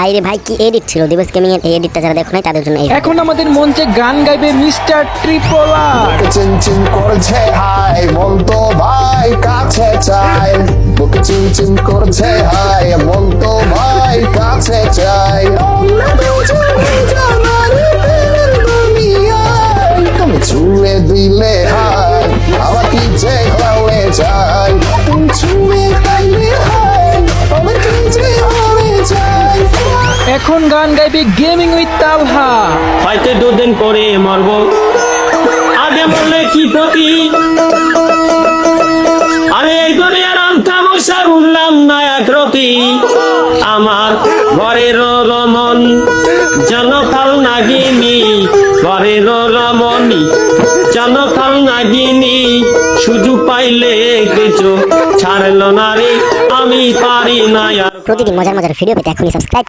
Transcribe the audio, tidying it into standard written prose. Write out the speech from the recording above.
ভাই রে ভাই, কি এডিট ছিল দিবস গেমিং এর। এই এডিটটা যারা দেখো নাই তাদের জন্য এই। এখন আমাদের মঞ্চে গান গাইবে মিস্টার ট্রিপলার। চিনচিন করছে হাই, মন তো ভাই কাছে চাই। বুকে চিনচিন করছে হাই, মন তো ভাই কাছে চাই। তুমি ছুঁয়ে দিলে হাই, আমার কি যে হয়ে যায়। তুমি ছুঁয়ে দিলে হাই, আমার কি যে হয়ে যায়। এখন গান গাইবে গেমিং উইথ তালহা। হয়তো দুদিন পরে মরব, আগে মরলে কি ক্ষতি। আমি এই দুনিয়ার অন্তাবসা উঠলাম না একরতি। আমার ঘরের রমন জনকাল নাগিনী, ঘরের রমণী জনকাল নাগিনী। সুযোগ পাইলে কিছু ছাড়লো না রে, আমি পারি না আর। প্রতিদিন মজার মজার ভিডিও পেতে এখনই সাবস্ক্রাইব